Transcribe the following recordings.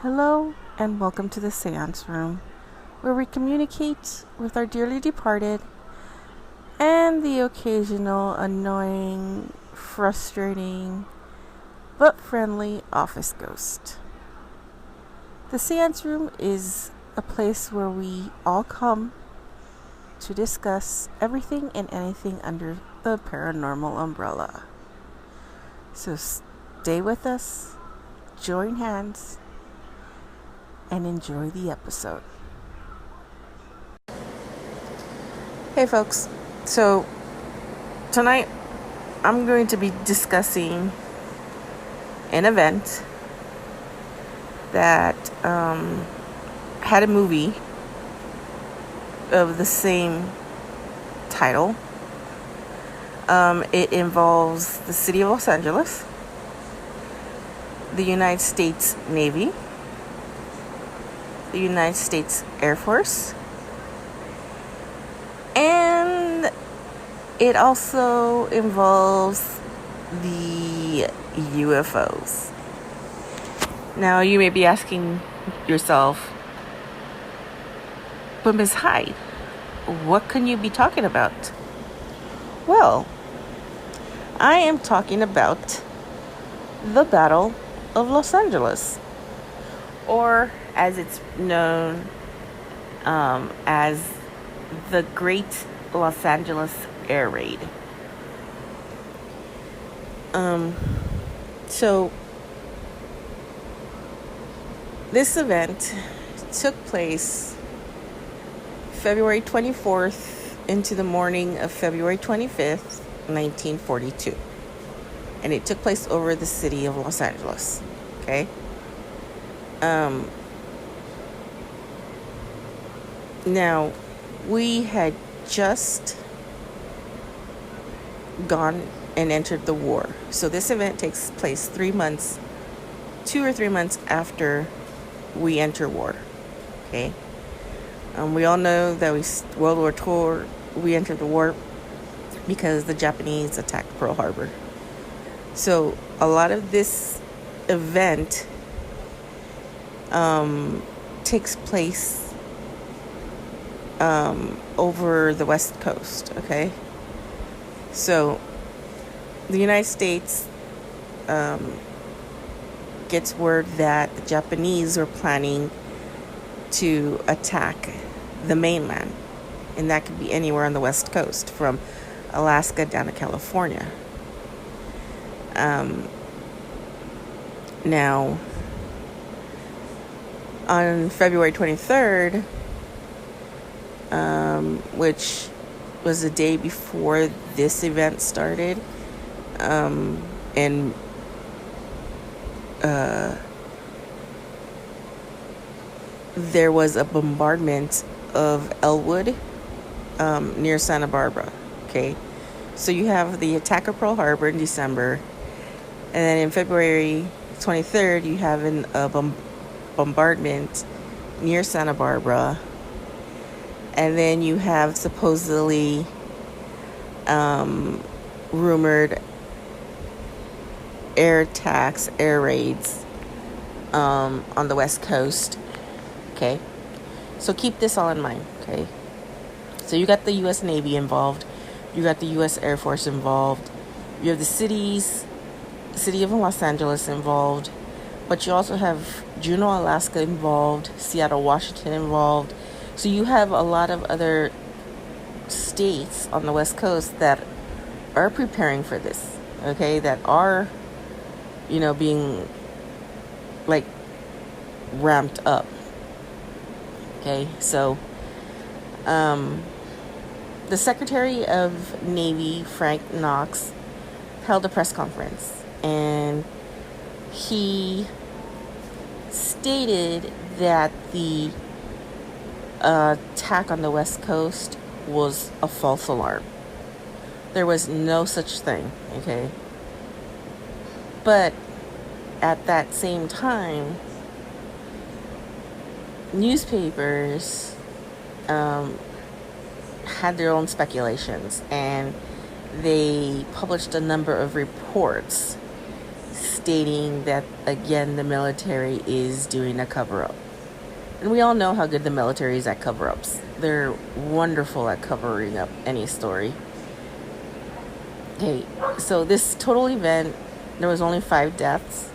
Hello and welcome to the seance room, where we communicate with our dearly departed and the occasional annoying, frustrating, but friendly office ghost. The seance room is a place where we all come to discuss everything and anything under the paranormal umbrella. So stay with us, join hands, and enjoy the episode. Hey folks, so tonight I'm going to be discussing an event that had a movie of the same title. It involves the city of Los Angeles, the United States Navy, the United States Air Force, and it also involves the UFOs. Now you may be asking yourself, but Ms. Hyde, what can you be talking about? Well, I am talking about the Battle of Los Angeles, or as it's known as the Great Los Angeles Air Raid. So this event took place February 24th into the morning of February 25th, 1942. And it took place over the city of Los Angeles. Okay? Now, we had just gone and entered the war. So this event takes place 2 or 3 months after we enter war. Okay? We all know that World War II, we entered the war because the Japanese attacked Pearl Harbor. So a lot of this event takes place over the West Coast, okay? So the United States gets word that the Japanese are planning to attack the mainland, and that could be anywhere on the West Coast, from Alaska down to California. Now, on February 23rd, which was the day before this event started, and there was a bombardment of Elwood near Santa Barbara. Okay, so you have the attack of Pearl Harbor in December, and then in February 23rd you have a bombardment near Santa Barbara, and then you have supposedly rumored air attacks, air raids on the West Coast. Okay, so keep this all in mind. Okay, so you got the U.S. Navy involved, you got the U.S. Air Force involved, you have the city of Los Angeles involved, but you also have Juneau, Alaska involved, Seattle, Washington involved. So you have a lot of other states on the West Coast that are preparing for this, okay, that are, being like ramped up. Okay, so the Secretary of Navy, Frank Knox, held a press conference, and he stated that the attack on the West Coast was a false alarm. There was no such thing, okay? But at that same time, newspapers had their own speculations, and they published a number of reports stating that, again, the military is doing a cover-up. And we all know how good the military is at cover-ups. They're wonderful at covering up any story. Okay, so this total event, there was only 5 deaths.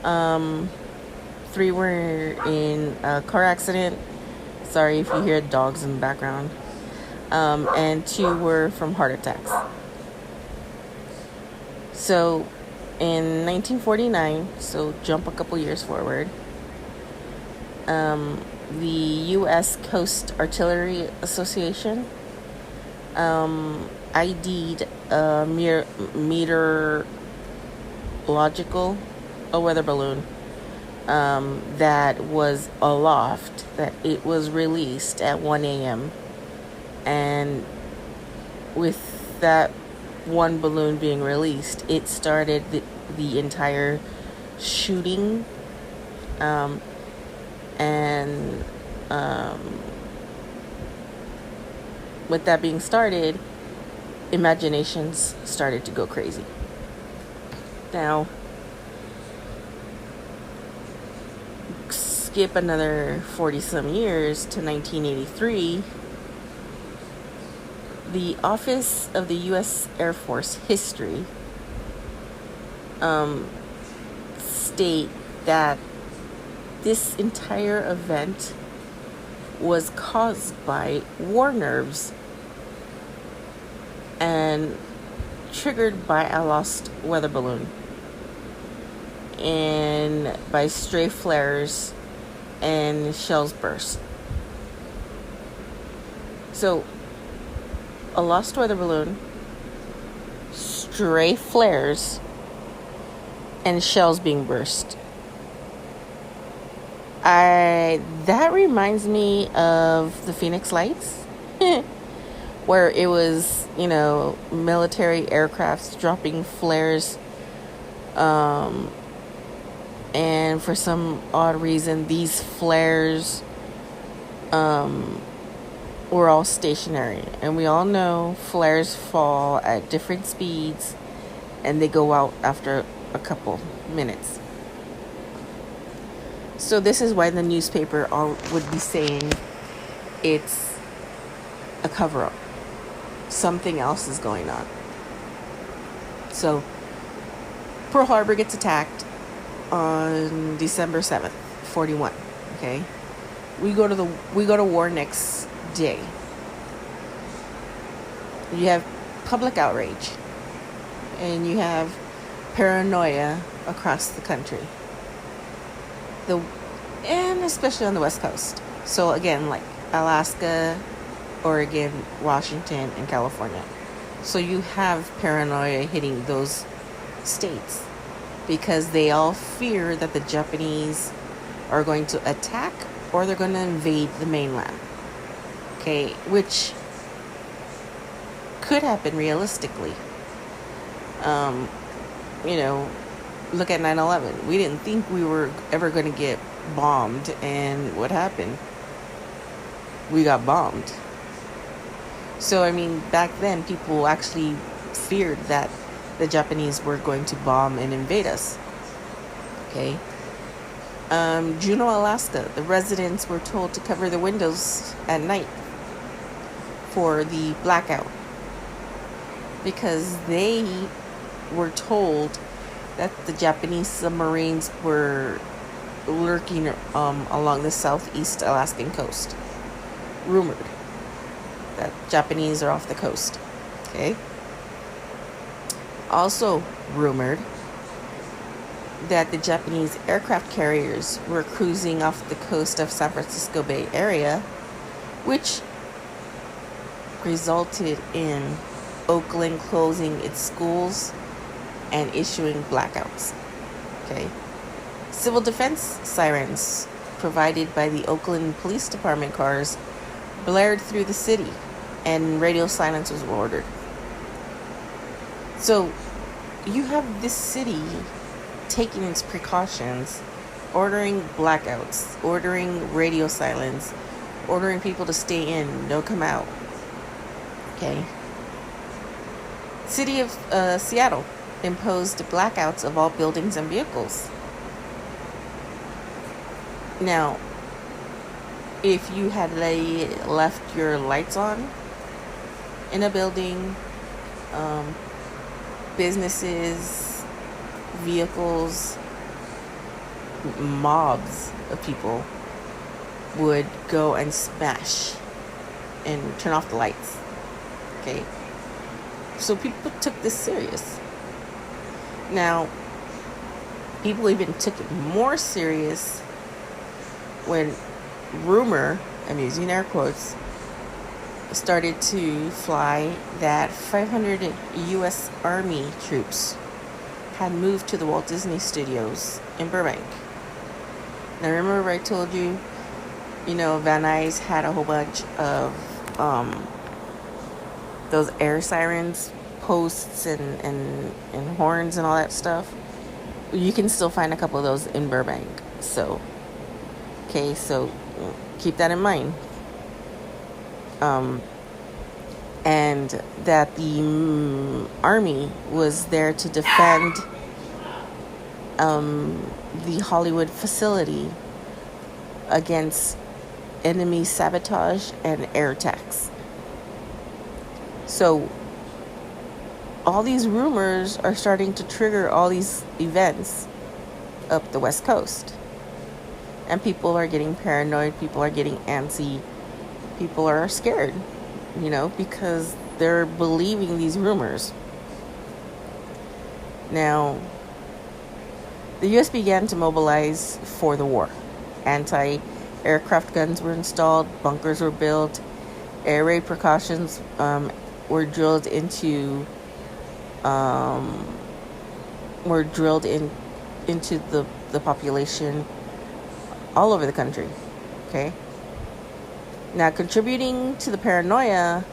3 were in a car accident. Sorry if you hear dogs in the background. And 2 were from heart attacks. So in 1949, so jump a couple years forward, the U.S. Coast Artillery Association ID'd a meteorological weather balloon that was aloft, that it was released at 1 a.m. And with that one balloon being released, it started the entire shooting. With that being started, imaginations started to go crazy. Now, skip another 40 some years to 1983. The Office of the U.S. Air Force History state that this entire event was caused by war nerves and triggered by a lost weather balloon and by stray flares and shells burst. So, a lost weather balloon, stray flares, and shells being burst. That reminds me of the Phoenix Lights, where it was, military aircrafts dropping flares, and for some odd reason, these flares were all stationary. And we all know flares fall at different speeds, and they go out after a couple minutes. So this is why the newspaper would be saying it's a cover-up. Something else is going on. So Pearl Harbor gets attacked on December 7th, 41. Okay, we go to war next day. You have public outrage, and you have paranoia across the country. And especially on the West Coast. So again, like Alaska, Oregon, Washington, and California. So you have paranoia hitting those states because they all fear that the Japanese are going to attack or they're going to invade the mainland. Okay, which could happen realistically. Look at 9/11. We didn't think we were ever going to get bombed, and what happened? We got bombed. So, back then, people actually feared that the Japanese were going to bomb and invade us. Okay. Juneau, Alaska, the residents were told to cover the windows at night for the blackout because they were told that the Japanese submarines were lurking along the southeast Alaskan coast. Rumored that Japanese are off the coast. Okay. Also rumored that the Japanese aircraft carriers were cruising off the coast of San Francisco Bay Area, which resulted in Oakland closing its schools and issuing blackouts. Okay. Civil defense sirens provided by the Oakland Police Department cars blared through the city, and radio silence was ordered. So you have this city taking its precautions, ordering blackouts, ordering radio silence, ordering people to stay in, don't come out. Okay. City of Seattle. imposed blackouts of all buildings and vehicles. Now, if you had left your lights on in a building, businesses, vehicles, mobs of people would go and smash and turn off the lights. Okay, so people took this serious. Now, people even took it more serious when rumor, I'm using air quotes, started to fly that 500 U.S. Army troops had moved to the Walt Disney Studios in Burbank. Now, remember I told you, Van Nuys had a whole bunch of those air sirens, posts, and horns and all that stuff? You can still find a couple of those in Burbank. So keep that in mind. And that the Army was there to defend the Hollywood facility against enemy sabotage and air attacks. So all these rumors are starting to trigger all these events up the West Coast. And people are getting paranoid, people are getting antsy, people are scared, because they're believing these rumors. Now, the U.S. began to mobilize for the war. Anti-aircraft guns were installed, bunkers were built, air raid precautions were drilled into the population all over the country. Okay. Now, contributing to the paranoia,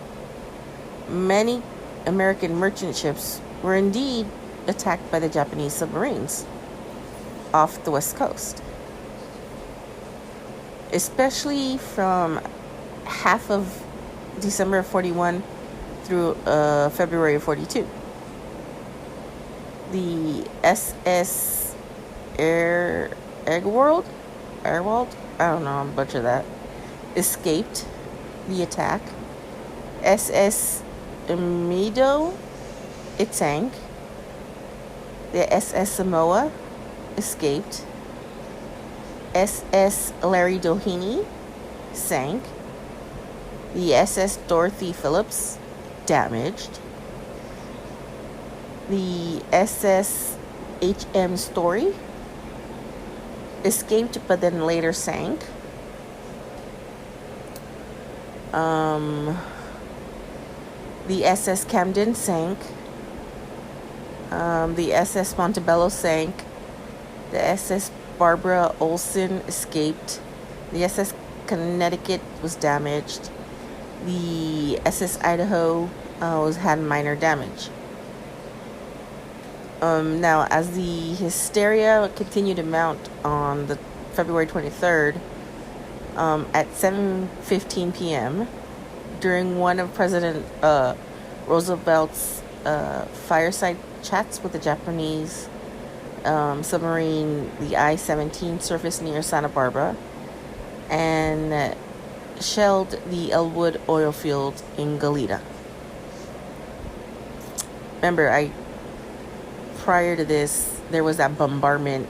many American merchant ships were indeed attacked by the Japanese submarines off the West Coast, especially from half of December of 41 through February of 42. The SS Airwald, I don't know, I'm butcher that, escaped the attack. SS Mido, it sank. The SS Samoa escaped. SS Larry Doheny sank. The SS Dorothy Phillips damaged. The SS HM Story escaped but then later sank. The SS Camden sank. The SS Montebello sank. The SS Barbara Olson escaped. The SS Connecticut was damaged. The SS Idaho had minor damage. Now, as the hysteria continued to mount on the February 23rd, at 7:15 p.m., during one of President Roosevelt's fireside chats with the Japanese submarine, the I-17 surfaced near Santa Barbara and shelled the Elwood oil field in Goleta. Remember, prior to this, there was that bombardment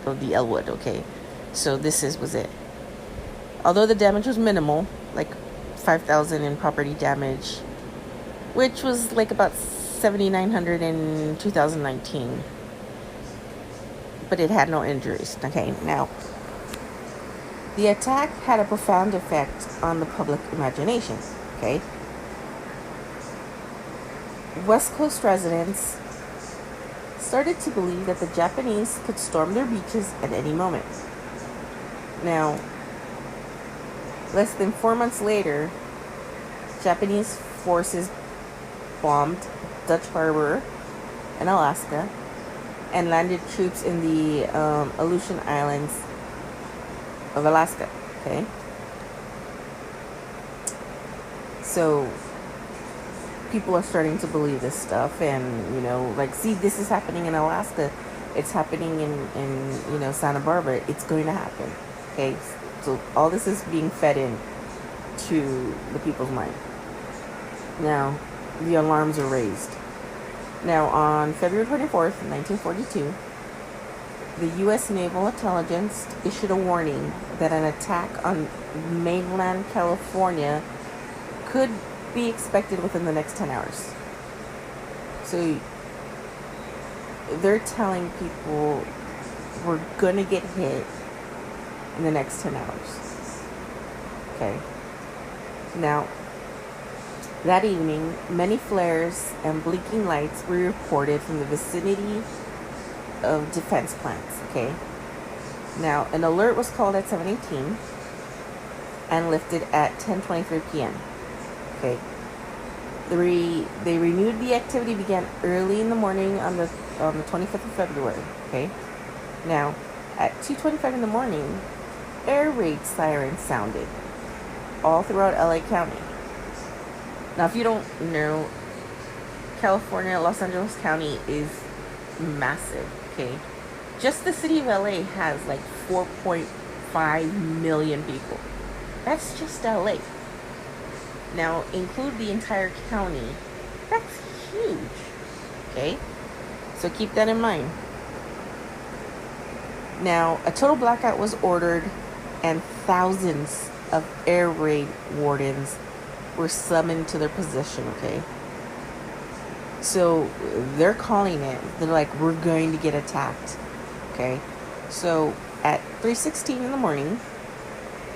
of the Elwood, okay? So this was it. Although the damage was minimal, like $5,000 in property damage, which was like about $7,900 in 2019. But it had no injuries, okay? Now, the attack had a profound effect on the public imagination, okay? West Coast residents started to believe that the Japanese could storm their beaches at any moment. Now, less than 4 months later, Japanese forces bombed Dutch Harbor in Alaska and landed troops in the Aleutian Islands of Alaska, okay? So, people are starting to believe this stuff, and like, see, this is happening in Alaska, it's happening in Santa Barbara, it's going to happen. Okay, so all this is being fed in to the people's mind. Now the alarms are raised. Now on February 24th 1942, the U.S. Naval Intelligence issued a warning that an attack on mainland California could be expected within the next 10 hours. So they're telling people we're going to get hit in the next 10 hours. Okay. Now, that evening, many flares and blinking lights were reported from the vicinity of defense plants. Okay. Now, an alert was called at 7:18 and lifted at 10:23 p.m. Okay. They renewed the activity, began early in the morning on the 25th of February. Okay. Now, at 2:25 in the morning, air raid sirens sounded all throughout LA County. Now, if you don't know, California, Los Angeles County is massive. Okay. Just the city of LA has like 4.5 million people. That's just LA. Now, include the entire county. That's huge. Okay? So keep that in mind. Now, a total blackout was ordered, and thousands of air raid wardens were summoned to their position. Okay? So they're calling it. They're like, we're going to get attacked. Okay? So at 3:16 in the morning,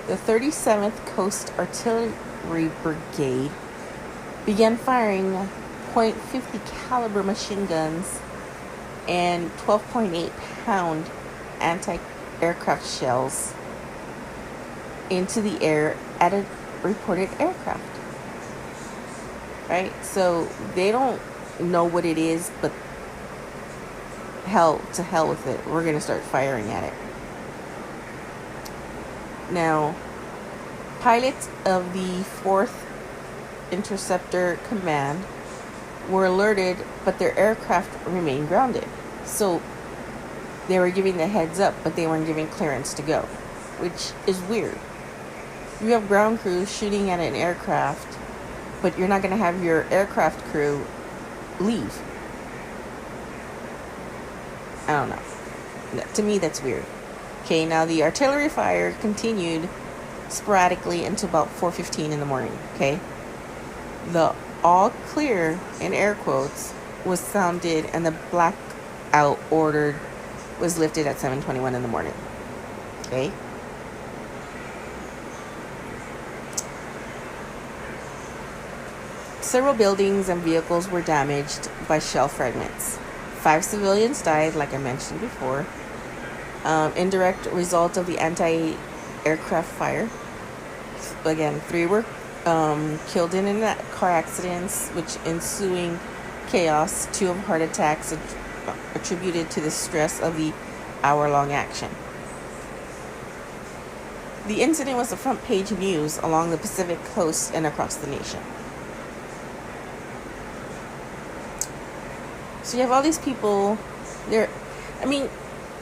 the 37th Coast Artillery Brigade began firing .50 caliber machine guns and 12.8 pound anti-aircraft shells into the air at a reported aircraft. Right? So they don't know what it is, but hell with it. We're going to start firing at it. Now, pilots of the 4th Interceptor Command were alerted, but their aircraft remained grounded. So they were giving the heads up, but they weren't giving clearance to go, which is weird. You have ground crews shooting at an aircraft, but you're not going to have your aircraft crew leave. I don't know. To me, that's weird. Okay, now the artillery fire continued sporadically until about 4:15 in the morning. Okay, the all clear, in air quotes, was sounded, and the blackout order was lifted at 7:21 in the morning. Okay. Several buildings and vehicles were damaged by shell fragments. 5 civilians died, like I mentioned before. Indirect result of the anti-aircraft fire. Again, 3 were killed in car accidents, which ensuing chaos. 2 of heart attacks attributed to the stress of the hour-long action. The incident was the front page news along the Pacific coast and across the nation. So you have all these people there. I mean,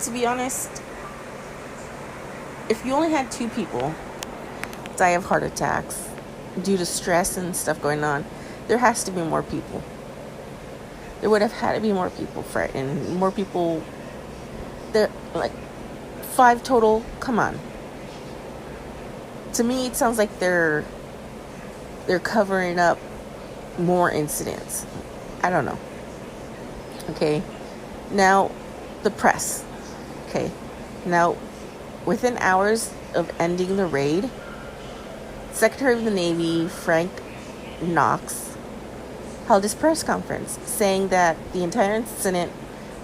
to be honest, if you only had 2 people die of heart attacks due to stress and stuff going on, there has to be more people. There would have had to be more people frightened, more people. There, like 5 total. Come on. To me, it sounds like they're covering up more incidents. I don't know. Okay, now the press. Okay, now within hours of ending the raid, Secretary of the Navy Frank Knox held his press conference saying that the entire incident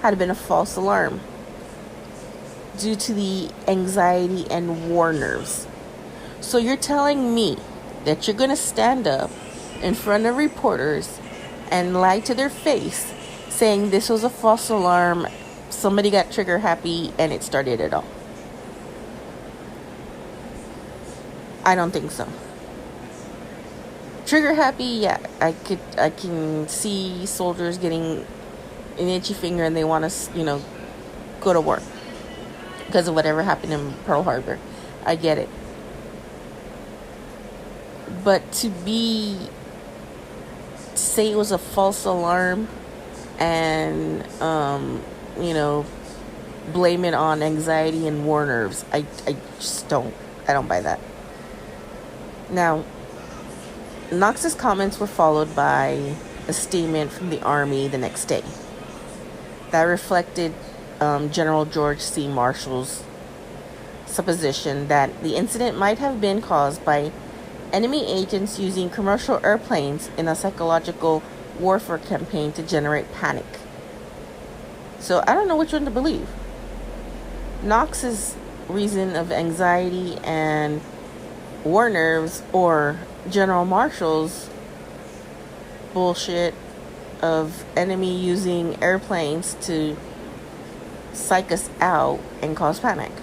had been a false alarm due to the anxiety and war nerves. So you're telling me that you're going to stand up in front of reporters and lie to their face saying this was a false alarm, somebody got trigger happy, and it started it all? I don't think so. Trigger happy, yeah. I can see soldiers getting an itchy finger and they want to, go to work because of whatever happened in Pearl Harbor. I get it. But to say it was a false alarm and, blame it on anxiety and war nerves, I just don't buy that. Now, Knox's comments were followed by a statement from the Army the next day that reflected General George C. Marshall's supposition that the incident might have been caused by enemy agents using commercial airplanes in a psychological warfare campaign to generate panic. So I don't know which one to believe. Knox's reason of anxiety and war nerves, or General Marshall's bullshit of enemy using airplanes to psych us out and cause panic.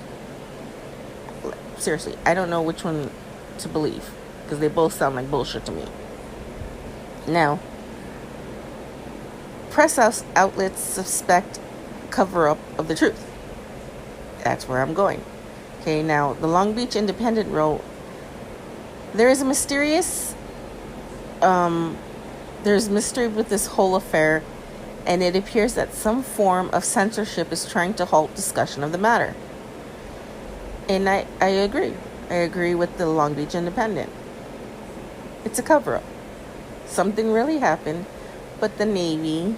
Seriously, I don't know which one to believe because they both sound like bullshit to me. Now, press outlets suspect cover-up of the truth. That's where I'm going. Okay, now the Long Beach Independent wrote, there's mystery with this whole affair, and it appears that some form of censorship is trying to halt discussion of the matter. And I agree. I agree with the Long Beach Independent. It's a cover-up. Something really happened, but the Navy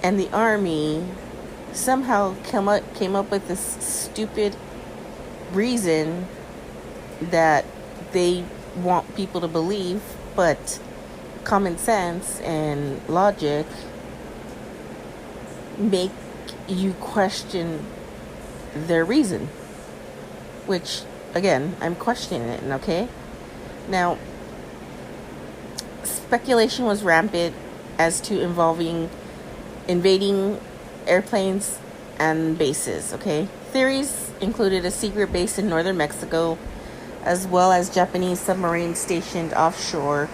and the Army somehow came up with this stupid reason that they want people to believe, but common sense and logic make you question their reason, which again, I'm questioning it. Okay, now speculation was rampant as to invading airplanes and bases. Okay, theories included a secret base in northern Mexico, as well as Japanese submarines stationed offshore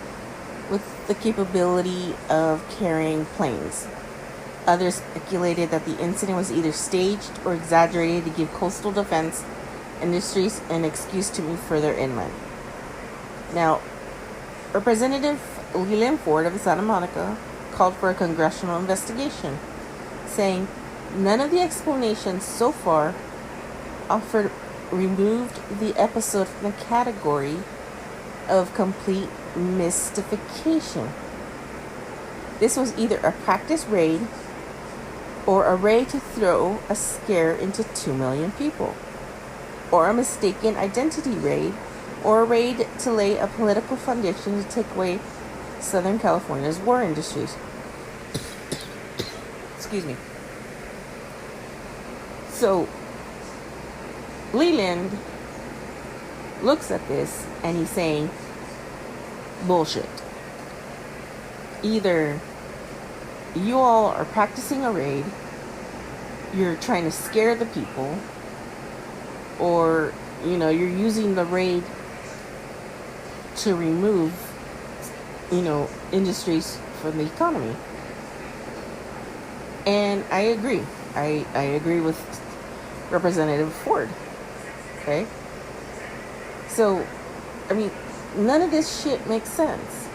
with the capability of carrying planes. Others speculated that the incident was either staged or exaggerated to give coastal defense industries an excuse to move further inland. Now, Representative Leland Ford of Santa Monica called for a congressional investigation, saying none of the explanations so far offered removed the episode from the category of complete mystification. This was either a practice raid or a raid to throw a scare into 2 million people, or a mistaken identity raid, or a raid to lay a political foundation to take away Southern California's war industries. Excuse me. So, Leland looks at this and he's saying, bullshit. Either you all are practicing a raid, you're trying to scare the people, or, you're using the raid to remove, industries from the economy. And I agree. I agree with Representative Ford. Okay? So, none of this shit makes sense.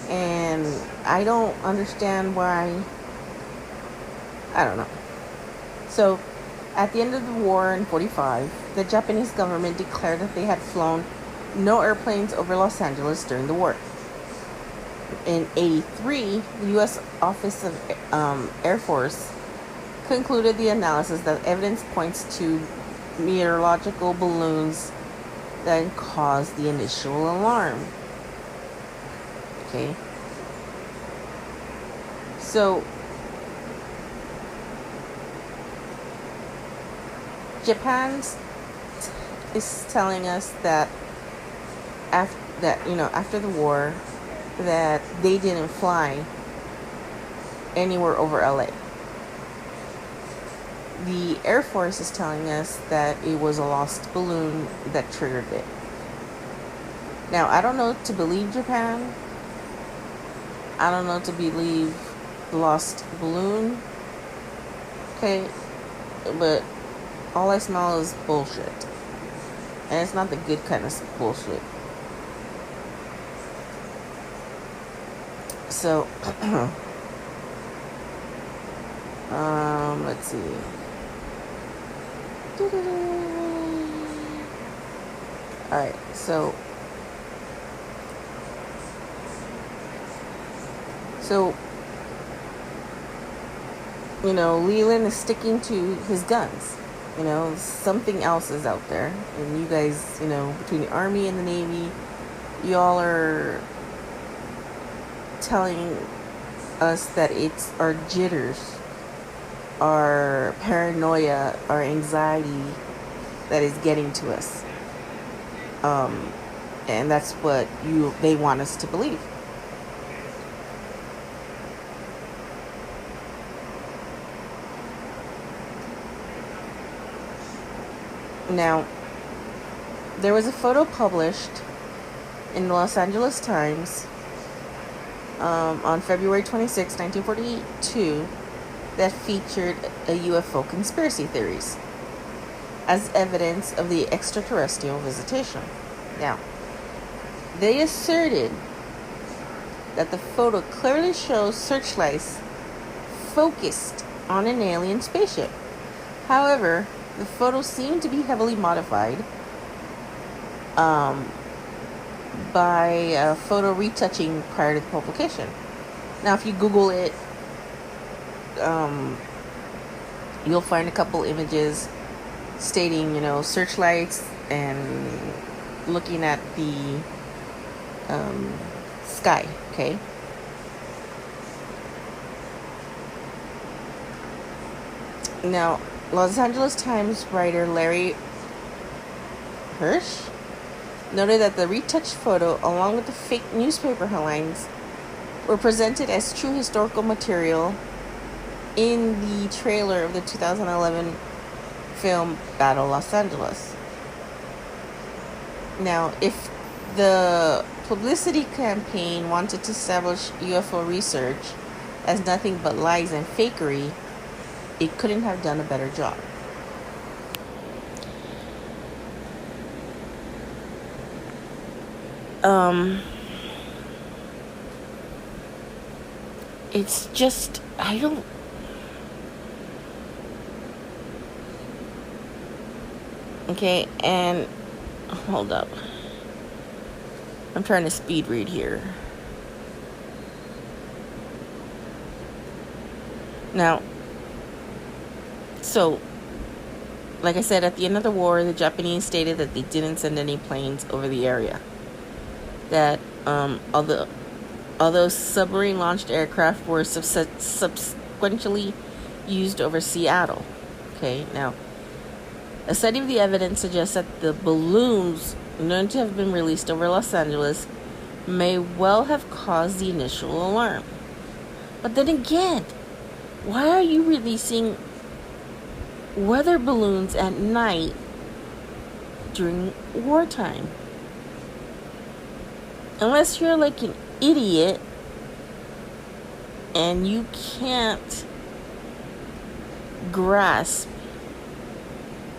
And I don't understand why. I don't know. So, at the end of the war in 1945, the Japanese government declared that they had flown no airplanes over Los Angeles during the war. In 1983, the U.S. Office of Air Force concluded the analysis that evidence points to meteorological balloons that caused the initial alarm. Okay. So, Japan is telling us that after the war, that they didn't fly anywhere over LA. The Air Force is telling us that it was a lost balloon that triggered it. Now, I don't know to believe Japan. I don't know to believe the lost balloon. Okay, but all I smell is bullshit. And it's not the good kind of bullshit. So, let's see. Alright, so Leland is sticking to his guns. Something else is out there. And you guys, between the Army and the Navy, y'all are telling us that it's our jitters, our paranoia, our anxiety that is getting to us. And that's what they want us to believe. Now, there was a photo published in the Los Angeles Times on February 26, 1942, that featured a UFO conspiracy theories as evidence of the extraterrestrial visitation. Now, they asserted that the photo clearly shows searchlights focused on an alien spaceship. However, the photo seemed to be heavily modified by photo retouching prior to the publication. Now, if you Google it, you'll find a couple images stating, searchlights and looking at the sky, okay? Now, Los Angeles Times writer Larry Hirsch noted that the retouched photo, along with the fake newspaper headlines, were presented as true historical material in the trailer of the 2011 film Battle Los Angeles. Now, if the publicity campaign wanted to establish UFO research as nothing but lies and fakery, it couldn't have done a better job. It's just, I don't... Okay, and hold up. I'm trying to speed read here. Now, so, like I said, at the end of the war, the Japanese stated that they didn't send any planes over the area. That although submarine-launched aircraft were subsequently used over Seattle. Okay, now, a study of the evidence suggests that the balloons known to have been released over Los Angeles may well have caused the initial alarm. But then again, why are you releasing weather balloons at night during wartime? Unless you're like an idiot and you can't grasp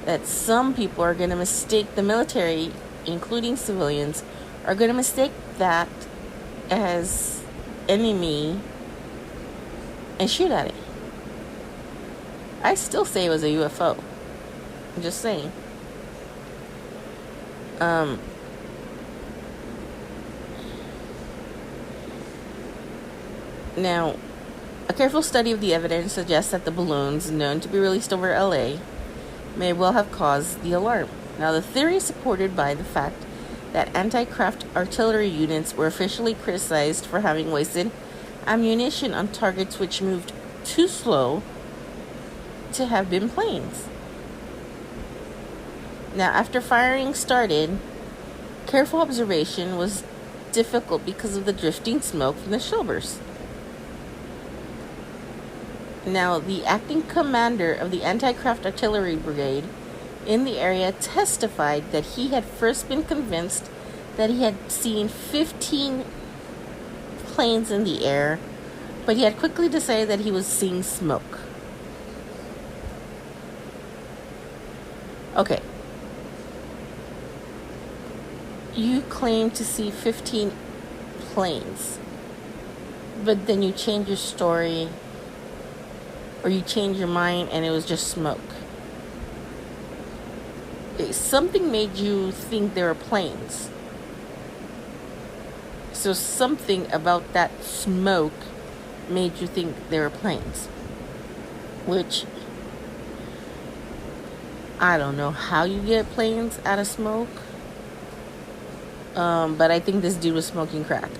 that some people are going to mistake the military, including civilians, are going to mistake that as enemy and shoot at it. I still say it was a UFO. I'm just saying. Now, a careful study of the evidence suggests that the balloons known to be released over LA may well have caused the alarm. Now, the theory is supported by the fact that anti-craft artillery units were officially criticized for having wasted ammunition on targets which moved too slow to have been planes. Now, after firing started, careful observation was difficult because of the drifting smoke from the shellburst. Now, the acting commander of the anti-craft artillery brigade in the area testified that he had first been convinced that he had seen 15 planes in the air, but he had quickly decided that he was seeing smoke. Okay. You claim to see 15 planes, but then you change your story, or you change your mind and it was just smoke. Something made you think there were planes. So something about that smoke made you think there were planes. Which, I don't know how you get planes out of smoke. But I think this dude was smoking crack.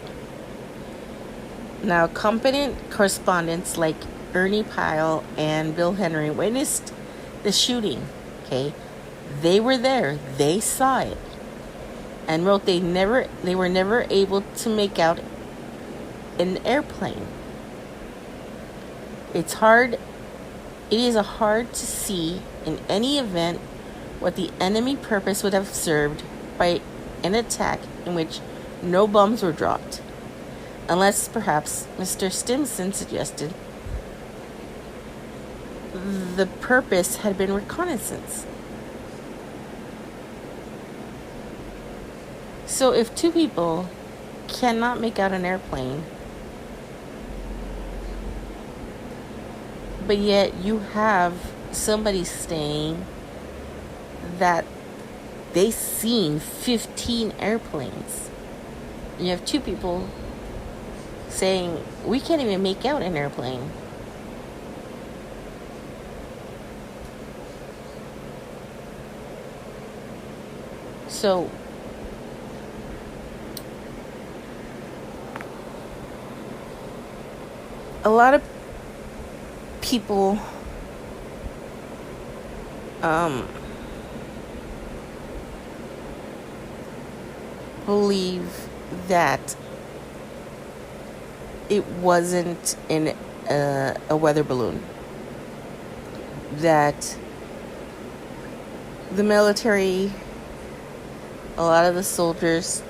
Now, competent correspondents like Ernie Pyle and Bill Henry witnessed the shooting. Okay, they were there. They saw it, and wrote they were never able to make out an airplane. It is hard to see in any event what the enemy purpose would have served by an attack in which no bombs were dropped, unless perhaps Mr. Stimson suggested the purpose had been reconnaissance. So if two people cannot make out an airplane, but yet you have somebody saying that they seen 15 airplanes, you have two people saying we can't even make out an airplane. So a lot of people believe that it wasn't in a weather balloon, that the military, a lot of the soldiers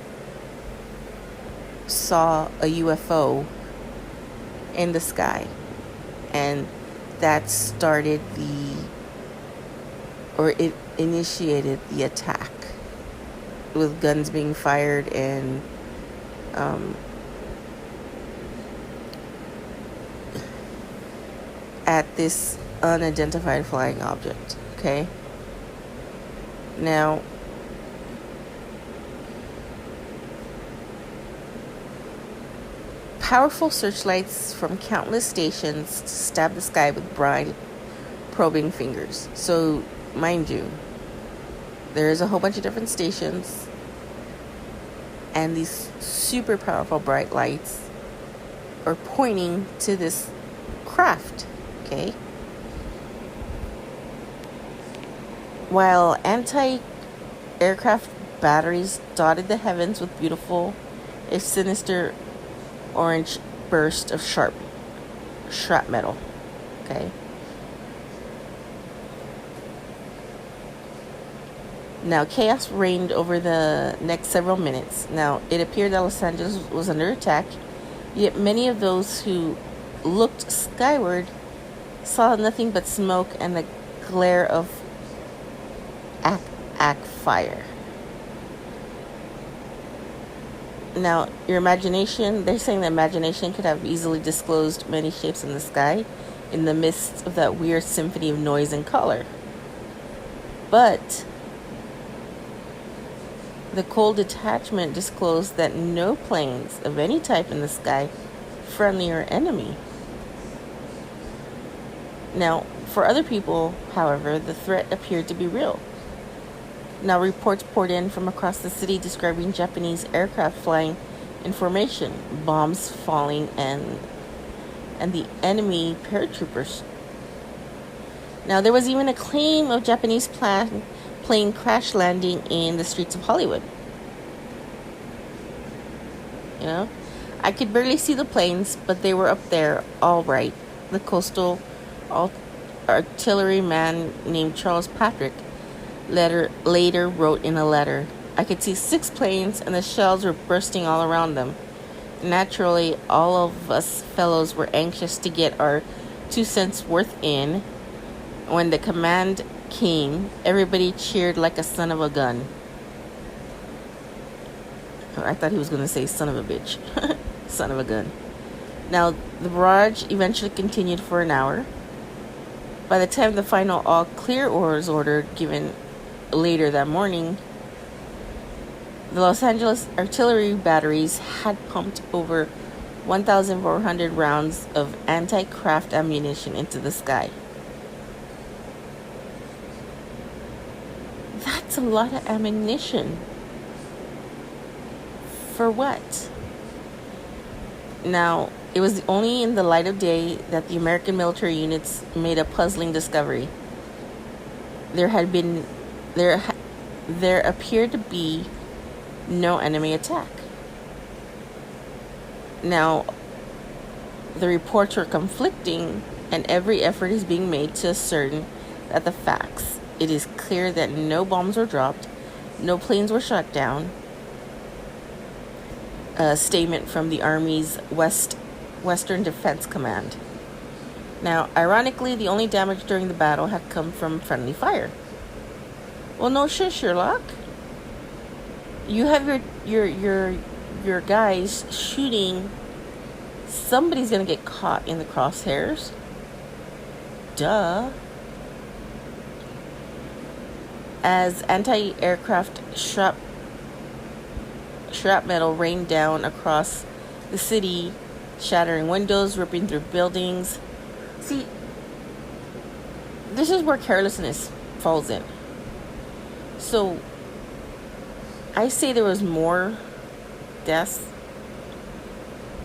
saw a UFO in the sky, and that started it initiated the attack, with guns being fired and at this unidentified flying object. Okay, now powerful searchlights from countless stations stab the sky with bright probing fingers. So mind you, there's a whole bunch of different stations, and these super powerful bright lights are pointing to this craft. Okay, while anti-aircraft batteries dotted the heavens with beautiful, if sinister, orange burst of shrapnel. Okay, now chaos reigned over the next several minutes. Now it appeared that Los Angeles was under attack, yet many of those who looked skyward saw nothing but smoke and the glare of fire. Now, your imagination, they're saying that imagination could have easily disclosed many shapes in the sky in the midst of that weird symphony of noise and color. But the cold detachment disclosed that no planes of any type in the sky, friendly or enemy. Now, for other people, however, the threat appeared to be real. Now, reports poured in from across the city describing Japanese aircraft flying in formation, bombs falling, and the enemy paratroopers. Now, there was even a claim of Japanese plane crash landing in the streets of Hollywood. You know, I could barely see the planes, but they were up there, all right. The coastal artilleryman named Charles Patrick later wrote in a letter I could see 6 planes, and the shells were bursting all around them. Naturally, all of us fellows were anxious to get our 2 cents worth in. When the command came, everybody cheered like a son of a gun. I thought he was going to say son of a bitch. Son of a gun. Now, the barrage eventually continued for an hour. By the time the final all clear was ordered, given later that morning, the Los Angeles artillery batteries had pumped over 1,400 rounds of anti-craft ammunition into the sky. That's a lot of ammunition. For what? Now, it was only in the light of day that the American military units made a puzzling discovery. There appeared to be no enemy attack. Now, the reports were conflicting, and every effort is being made to ascertain that the facts. It is clear that no bombs were dropped, no planes were shot down. A statement from the Army's Western Defense Command. Now, ironically, the only damage during the battle had come from friendly fire. Well, no shit, Sherlock. You have your guys shooting. Somebody's gonna get caught in the crosshairs. Duh. As anti-aircraft shrapnel rained down across the city, shattering windows, ripping through buildings. See, this is where carelessness falls in. So, I say there was more deaths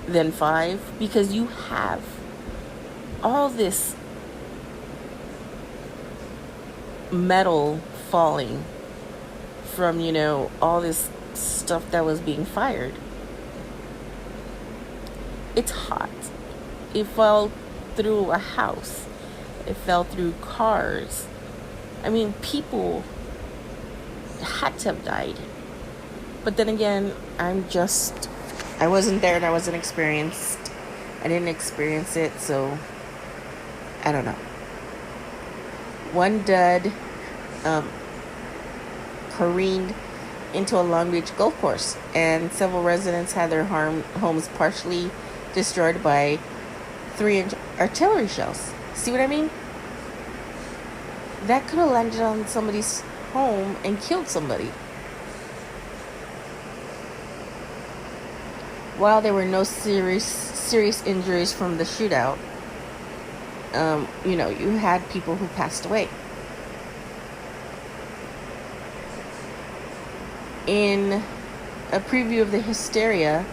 than 5 because you have all this metal falling from, all this stuff that was being fired. It's hot. It fell through a house. It fell through cars. I mean, people had to have died. But then again, I wasn't there and I wasn't experienced. I didn't experience it, so I don't know. One dud careened into a Long Beach golf course, and several residents had their homes partially destroyed by 3-inch artillery shells. See what I mean? That could have landed on somebody's home and killed somebody. While there were no serious injuries from the shootout, you had people who passed away. In a preview of the hysteria,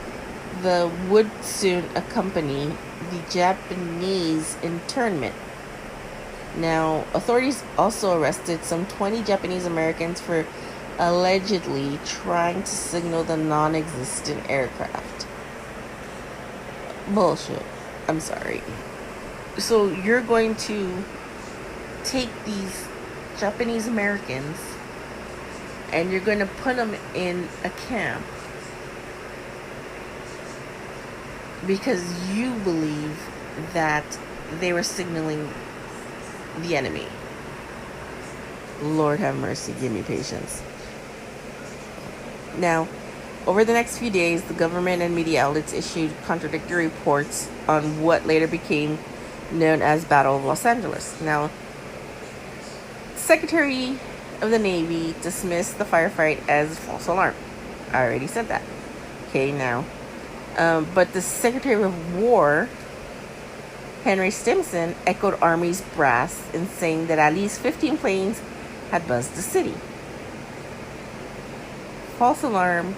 the would soon accompany the Japanese internment. Now, authorities also arrested some 20 Japanese Americans for allegedly trying to signal the non-existent aircraft. Bullshit. I'm sorry. So you're going to take these Japanese Americans and you're going to put them in a camp because you believe that they were signaling the enemy. Lord have mercy, give me patience. Now, over the next few days, the government and media outlets issued contradictory reports on what later became known as Battle of Los Angeles. Now, Secretary of the Navy dismissed the firefight as false alarm. I already said that. Okay, now. But the Secretary of War, Henry Stimson, echoed Army's brass in saying that at least 15 planes had buzzed the city. False alarm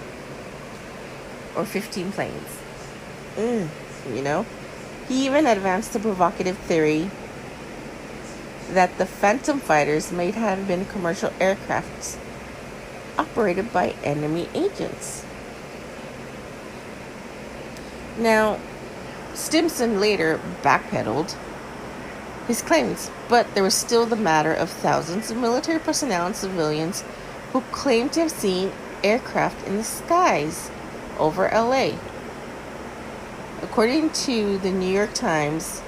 or 15 planes. He even advanced the provocative theory that the Phantom fighters may have been commercial aircrafts operated by enemy agents. Now, Stimson later backpedaled his claims, but there was still the matter of thousands of military personnel and civilians who claimed to have seen aircraft in the skies over LA. According to the New York Times,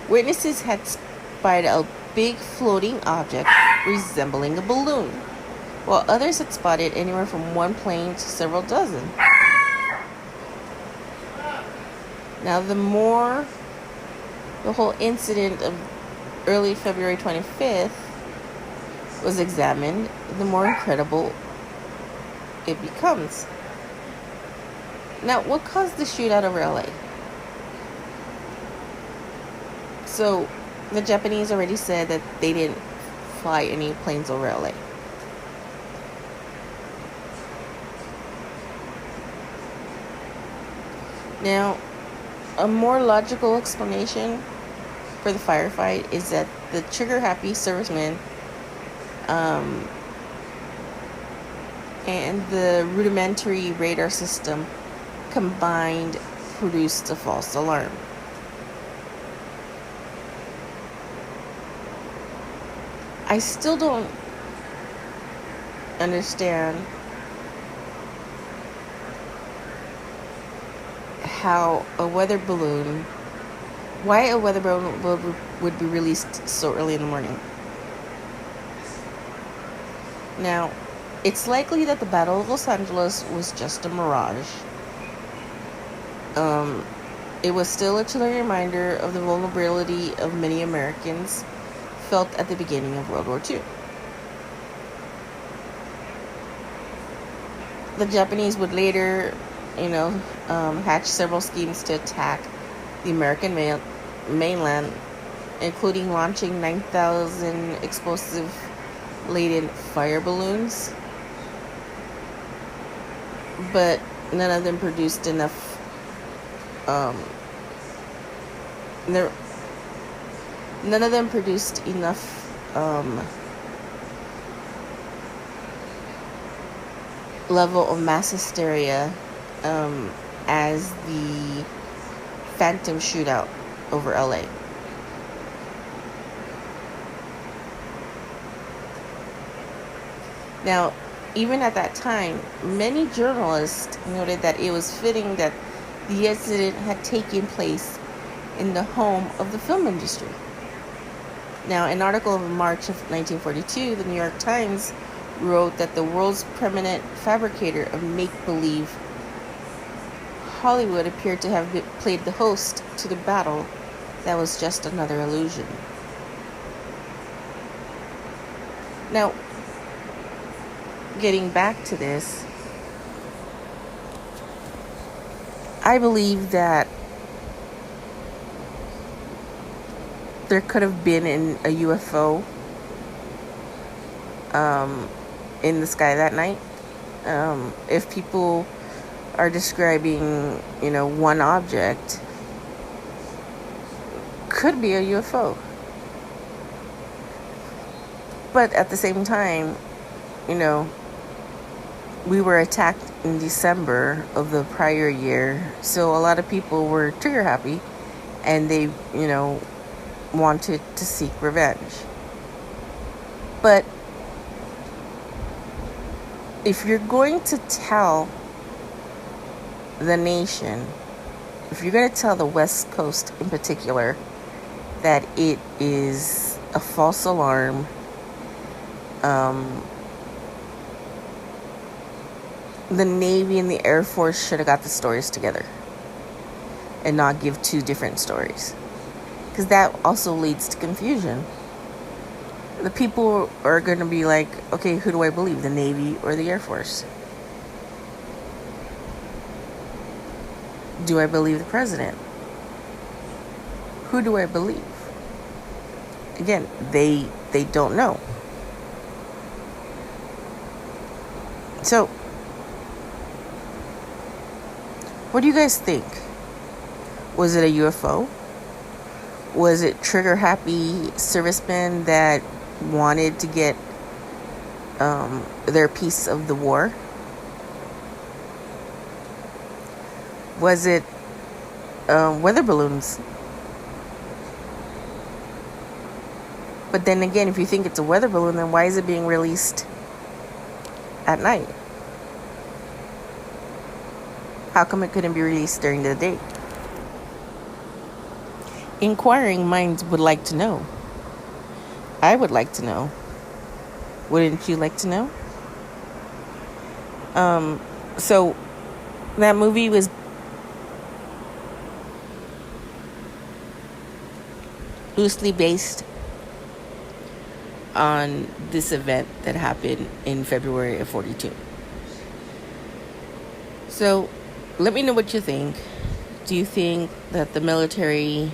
witnesses had spied a big floating object resembling a balloon, while others had spotted anywhere from one plane to several dozen. Now, the whole incident of early February 25th was examined, the more incredible it becomes. Now, what caused the shootout over LA? So, the Japanese already said that they didn't fly any planes over LA. Now, a more logical explanation for the firefight is that the trigger-happy servicemen and the rudimentary radar system combined produced a false alarm. I still don't understand how why a weather balloon would be released so early in the morning. Now, it's likely that the Battle of Los Angeles was just a mirage. It was still a chilling reminder of the vulnerability of many Americans felt at the beginning of World War II. The Japanese would later, hatch several schemes to attack the American mainland, including launching 9,000 explosive-laden fire balloons. But none of them produced enough. None of them produced enough level of mass hysteria as the phantom shootout over LA. Now, even at that time, many journalists noted that it was fitting that the incident had taken place in the home of the film industry. Now, an article of March of 1942, the New York Times wrote that the world's preeminent fabricator of make-believe, Hollywood, appeared to have played the host to the battle that was just another illusion. Now, getting back to this, I believe that there could have been a UFO in the sky that night. If people are describing, one object, could be a UFO. But at the same time, we were attacked in December of the prior year, so a lot of people were trigger happy, and they, wanted to seek revenge. But if you're going to tell the nation, if you're going to tell the West Coast in particular that it is a false alarm, the Navy and the Air Force should have got the stories together and not give two different stories, because that also leads to confusion. The people are going to be like, okay, who do I believe, the Navy or the Air Force? Do I believe the president? Who do I believe? Again, they don't know. So, what do you guys think? Was it a UFO? Was it trigger-happy servicemen that wanted to get their piece of the war? Was it weather balloons? But then again, if you think it's a weather balloon, then why is it being released at night? How come it couldn't be released during the day? Inquiring minds would like to know. I would like to know. Wouldn't you like to know? So that movie was loosely based on this event that happened in February of 42. So let me know what you think. Do you think that the military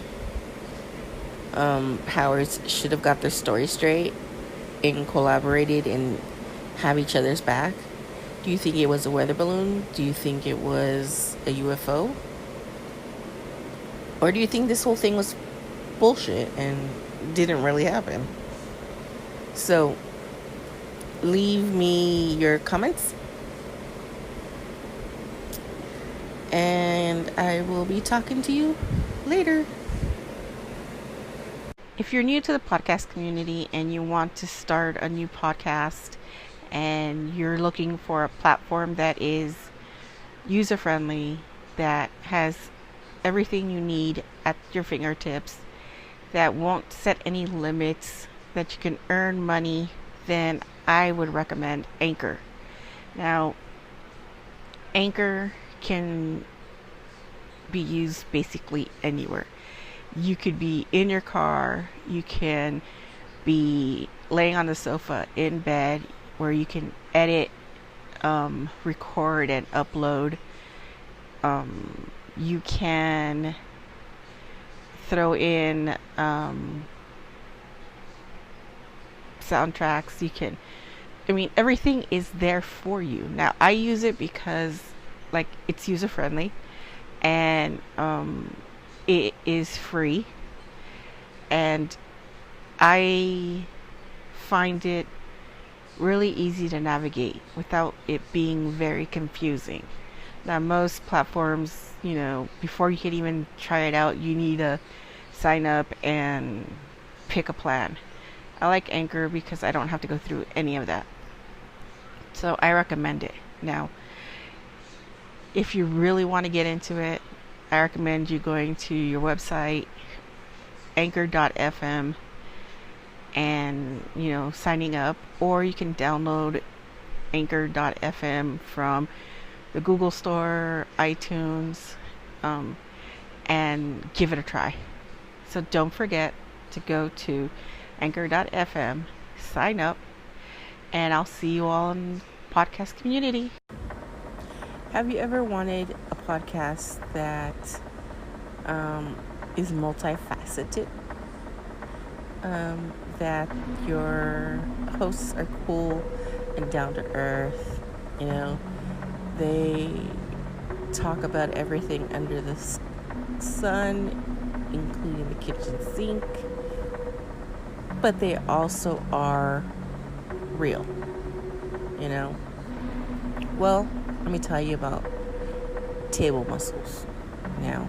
powers should have got their story straight and collaborated and have each other's back? Do you think it was a weather balloon? Do you think it was a UFO? Or do you think this whole thing was bullshit and didn't really happen? So leave me your comments, and I will be talking to you later. If you're new to the podcast community and you want to start a new podcast and you're looking for a platform that is user-friendly, that has everything you need at your fingertips, that won't set any limits, that you can earn money, then I would recommend Anchor. Now, Anchor can be used basically anywhere. You could be in your car, you can be laying on the sofa in bed, where you can edit, record, and upload. You can throw in soundtracks. Everything is there for you. Now, I use it because it's user friendly, and it is free, and I find it really easy to navigate without it being very confusing. Now, most platforms, before you can even try it out, you need to sign up and pick a plan. I like Anchor because I don't have to go through any of that. So I recommend it. Now, if you really want to get into it, I recommend you going to your website, anchor.fm, and signing up, or you can download anchor.fm from the Google Store, iTunes, and give it a try. So don't forget to go to anchor.fm, sign up, and I'll see you all in podcast community. Have you ever wanted a podcast that is multifaceted? That your hosts are cool and down to earth. They talk about everything under the sun, including the kitchen sink, but they also are real. Well, let me tell you about Table Muscles. Now,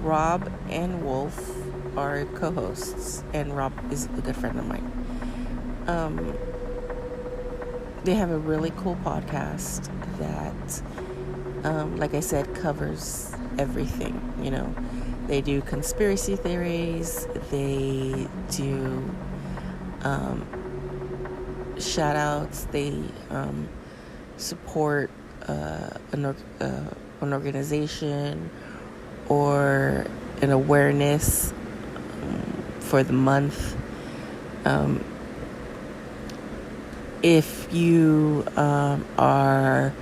Rob and Wolf are co-hosts, and Rob is a good friend of mine. They have a really cool podcast that, like I said, covers everything. They do conspiracy theories, they do shout outs, they support an organization or an awareness for the month. If you are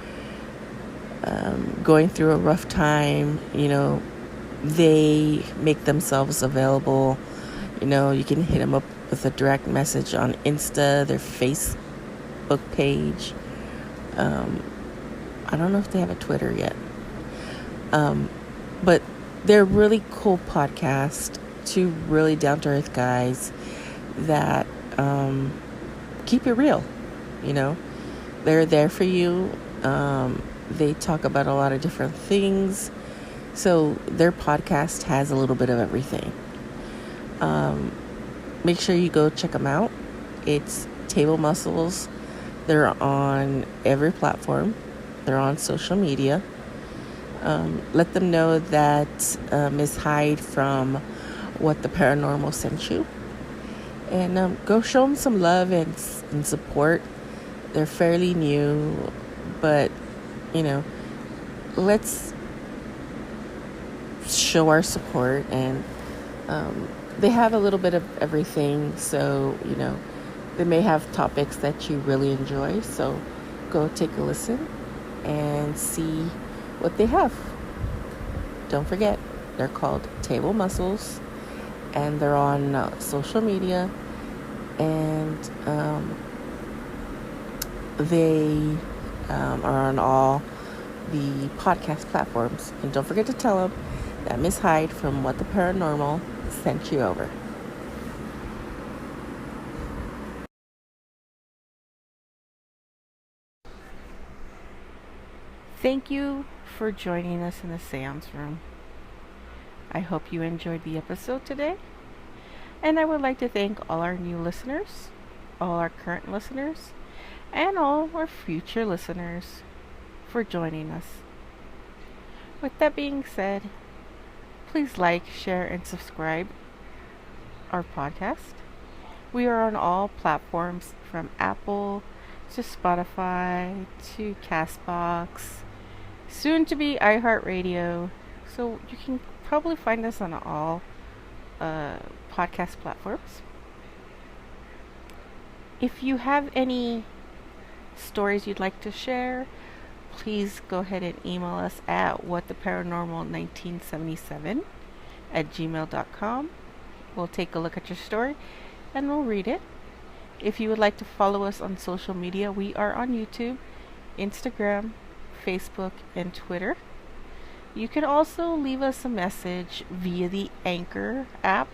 going through a rough time, they make themselves available. You can hit them up with a direct message on Insta, their Facebook page. I don't know if they have a Twitter yet. But they're a really cool podcast. Two really down-to-earth guys that keep it real. They're there for you. They talk about a lot of different things. So their podcast has a little bit of everything. Make sure you go check them out. It's Table Muscles. They're on every platform. They're on social media. Let them know that Miss Hyde from What the Paranormal sent you. And go show them some love and support. They're fairly new, but, let's show our support. And they have a little bit of everything, so, they may have topics that you really enjoy. So go take a listen and see what they have. Don't forget, they're called Table Muscles, and they're on social media, and they are on all the podcast platforms. And don't forget to tell them that Miss Hyde from What the Paranormal sent you over. Thank you for joining us in the seance room. I hope you enjoyed the episode today. And I would like to thank all our new listeners, all our current listeners, and all our future listeners for joining us. With that being said, please like, share, and subscribe our podcast. We are on all platforms from Apple to Spotify to Castbox, soon to be iHeartRadio. So you can probably find us on all podcast platforms. If you have any stories you'd like to share, please go ahead and email us at whattheparanormal1977@gmail.com. We'll take a look at your story and we'll read it. If you would like to follow us on social media, we are on YouTube, Instagram, Facebook, and Twitter. You can also leave us a message via the Anchor app.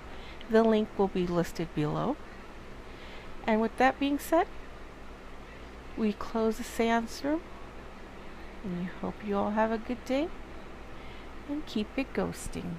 The link will be listed below. And with that being said, we close the seance room. And we hope you all have a good day and keep it ghosting.